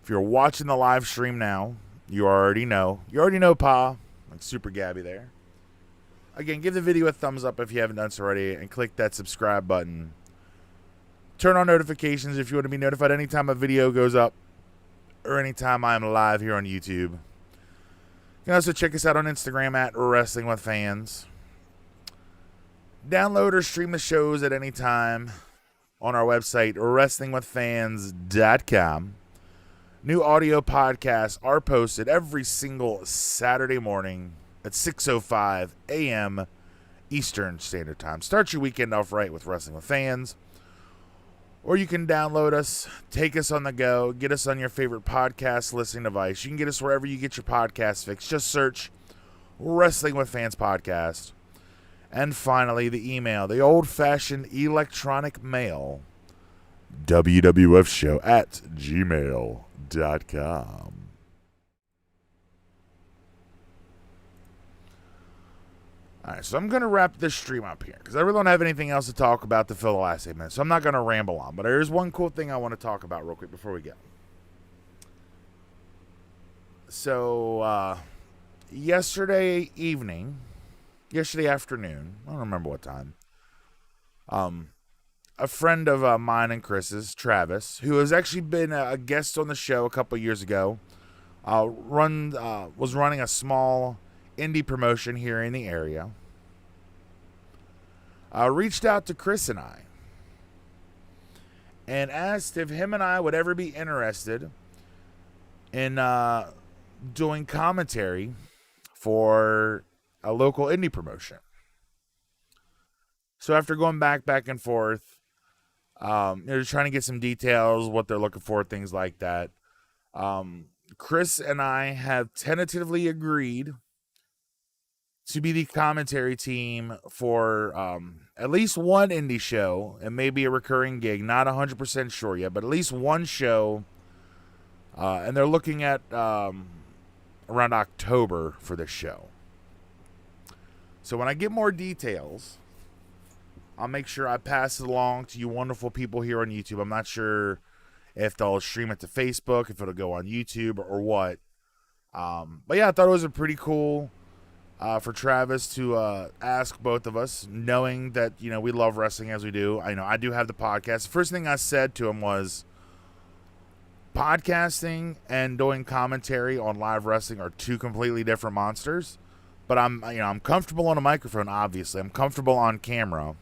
If you're watching the live stream now, you already know. You already know, Pa. Like Super Gabby there. Again, give the video a thumbs up if you haven't done so already, and click that subscribe button. Turn on notifications if you want to be notified anytime a video goes up or anytime I'm live here on YouTube. You can also check us out on Instagram at Wrestling with Fans. Download or stream the shows at any time on our website, WrestlingWithFans.com. New audio podcasts are posted every single Saturday morning at 6:05 a.m. Eastern Standard Time. Start your weekend off right with Wrestling with Fans. Or you can download us, take us on the go, get us on your favorite podcast listening device. You can get us wherever you get your podcast fix. Just search Wrestling with Fans Podcast. And finally, the email, the old-fashioned electronic mail, wwfshow@gmail.com. All right, so I'm going to wrap this stream up here because I really don't have anything else to talk about to fill the last 8 minutes, so I'm not going to ramble on. But there's one cool thing I want to talk about real quick before we go. So, yesterday afternoon, I don't remember what time, a friend of mine and Chris's, Travis, who has actually been a guest on the show a couple years ago, was running a small indie promotion here in the area, reached out to Chris and I and asked if him and I would ever be interested in doing commentary for a local indie promotion. So after going back and forth, they're trying to get some details, what they're looking for, things like that. Chris and I have tentatively agreed to be the commentary team for at least one indie show, and maybe a recurring gig. Not 100% sure yet, but at least one show. And they're looking at around October for this show. So when I get more details, I'll make sure I pass it along to you wonderful people here on YouTube. I'm not sure if they'll stream it to Facebook, if it'll go on YouTube or what. But yeah, I thought it was a pretty cool for Travis to ask both of us, knowing that, you know, we love wrestling as we do. I do have the podcast. The first thing I said to him was, podcasting and doing commentary on live wrestling are two completely different monsters. But I'm comfortable on a microphone, obviously. I'm comfortable on camera.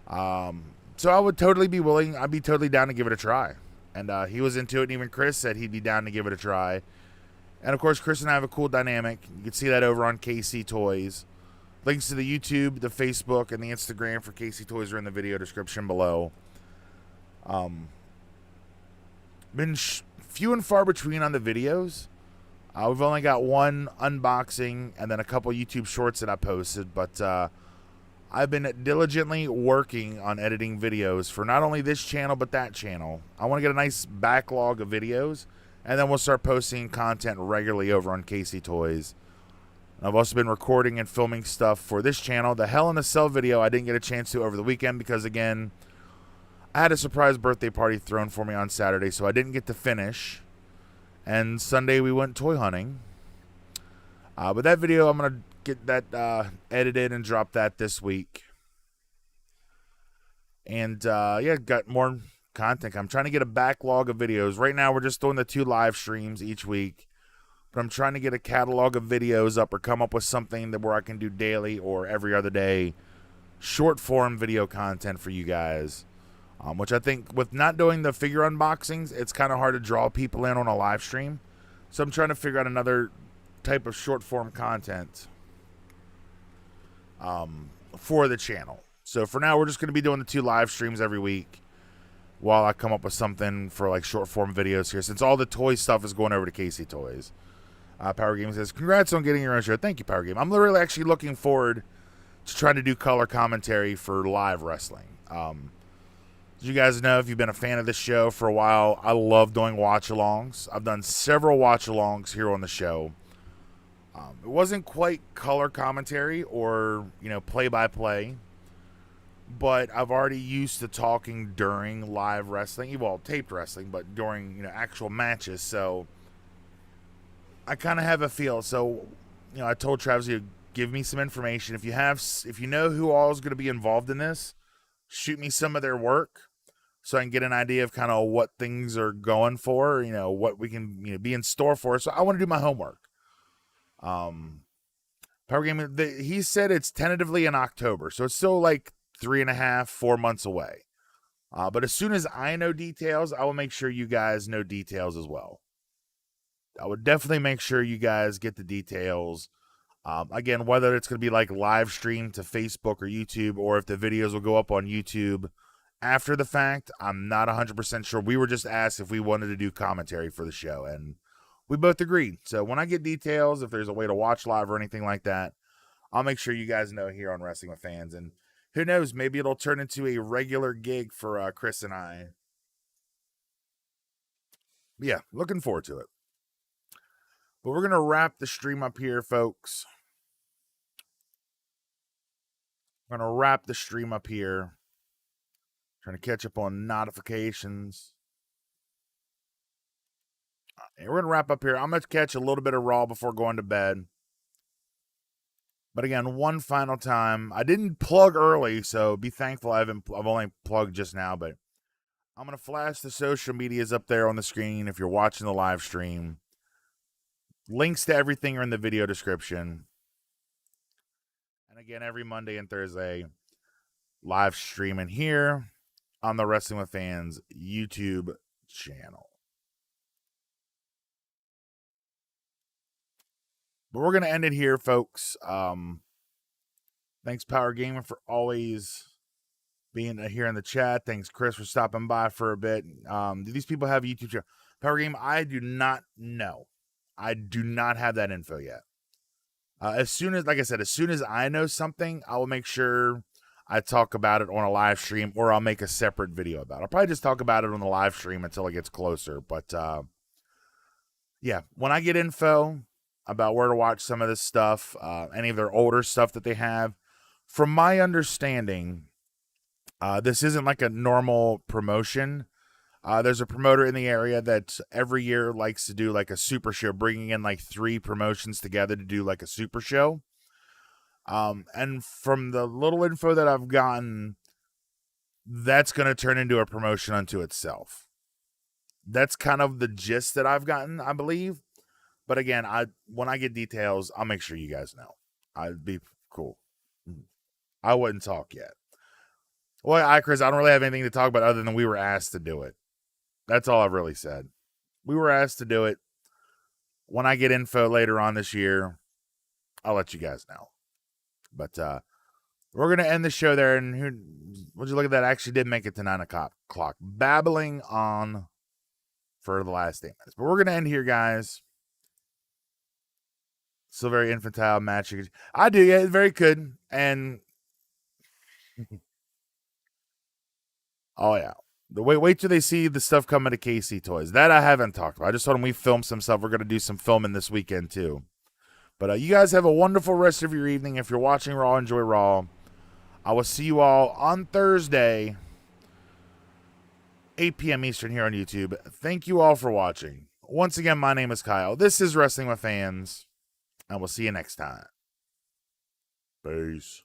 So I would totally be willing. I'd be totally down to give it a try. And he was into it, and even Chris said he'd be down to give it a try. And, of course, Chris and I have a cool dynamic. You can see that over on KC Toys. Links to the YouTube, the Facebook, and the Instagram for KC Toys are in the video description below. Been few and far between on the videos. We've only got one unboxing and then a couple YouTube shorts that I posted. But I've been diligently working on editing videos for not only this channel, but that channel. I want to get a nice backlog of videos. And then we'll start posting content regularly over on KC Toys. I've also been recording and filming stuff for this channel. The Hell in a Cell video I didn't get a chance to over the weekend because, again, I had a surprise birthday party thrown for me on Saturday, so I didn't get to finish. And Sunday we went toy hunting. But that video, I'm going to get that edited and drop that this week. And, yeah, got more content. I'm trying to get a backlog of videos. Right now, we're just doing the 2 live streams each week. But I'm trying to get a catalog of videos up or come up with something that where I can do daily or every other day short form video content for you guys. Which I think with not doing the figure unboxings, it's kind of hard to draw people in on a live stream. So I'm trying to figure out another type of short form content for the channel. So for now, we're just going to be doing the 2 live streams every week while I come up with something for like short form videos here, since all the toy stuff is going over to KC Toys. Power Game says, congrats on getting your own show. Thank you, Power Game. I'm literally actually looking forward to trying to do color commentary for live wrestling. As you guys know, if you've been a fan of this show for a while, I love doing watch-alongs. I've done several watch-alongs here on the show. It wasn't quite color commentary or, play-by-play, but I've already used to talking during live wrestling, well, taped wrestling, but during, actual matches. So I kind of have a feel. So, I told Travis, give me some information. If you know who all is going to be involved in this, shoot me some of their work so I can get an idea of kind of what things are going for, what we can, be in store for. So I want to do my homework. Power Game, he said it's tentatively in October, so it's still like 3.5, 4 months away. But as soon as I know details, I will make sure you guys know details as well. I would definitely make sure you guys get the details. Again, whether it's going to be like live stream to Facebook or YouTube, or if the videos will go up on YouTube after the fact, I'm not 100% sure. We were just asked if we wanted to do commentary for the show, and we both agreed. So when I get details, if there's a way to watch live or anything like that, I'll make sure you guys know here on Wrestling with Fans. And who knows, maybe it'll turn into a regular gig for Chris and I. But yeah, looking forward to it. But we're going to wrap the stream up here, folks. I'm going to wrap the stream up here. Trying to catch up on notifications. And we're going to wrap up here. I'm going to catch a little bit of Raw before going to bed. But again, one final time. I didn't plug early, so be thankful I've only plugged just now. But I'm going to flash the social medias up there on the screen if you're watching the live stream. Links to everything are in the video description. And again, every Monday and Thursday, live streaming here on the Wrestling with Fans YouTube channel. But we're going to end it here, folks. Thanks, Power Gamer, for always being here in the chat. Thanks, Chris, for stopping by for a bit. Do these people have a YouTube channel? Power Gamer, I do not know. I do not have that info yet. As soon as I know something, I will make sure I talk about it on a live stream, or I'll make a separate video about it. I'll probably just talk about it on the live stream until it gets closer. But yeah, when I get info about where to watch some of this stuff, any of their older stuff that they have, from my understanding, this isn't like a normal promotion. There's a promoter in the area that every year likes to do like a super show, bringing in like 3 promotions together to do like a super show. And from the little info that I've gotten, that's going to turn into a promotion unto itself. That's kind of the gist that I've gotten, I believe. But again, when I get details, I'll make sure you guys know. I'd be cool. I wouldn't talk yet. Well, Chris, I don't really have anything to talk about other than we were asked to do it. That's all I've really said. We were asked to do it. When I get info later on this year, I'll let you guys know. But we're going to end the show there. And would you look at that? I actually did make it to 9 o'clock. Babbling on for the last 8 minutes. But we're going to end here, guys. Still very infantile match. I do, yeah, very good. And oh yeah. Wait till they see the stuff coming to KC Toys. That I haven't talked about. I just told them we filmed some stuff. We're gonna do some filming this weekend too. But you guys have a wonderful rest of your evening. If you're watching Raw, enjoy Raw. I will see you all on Thursday, 8 p.m. Eastern here on YouTube. Thank you all for watching. Once again, my name is Kyle. This is Wrestling with Fans. And we'll see you next time. Peace.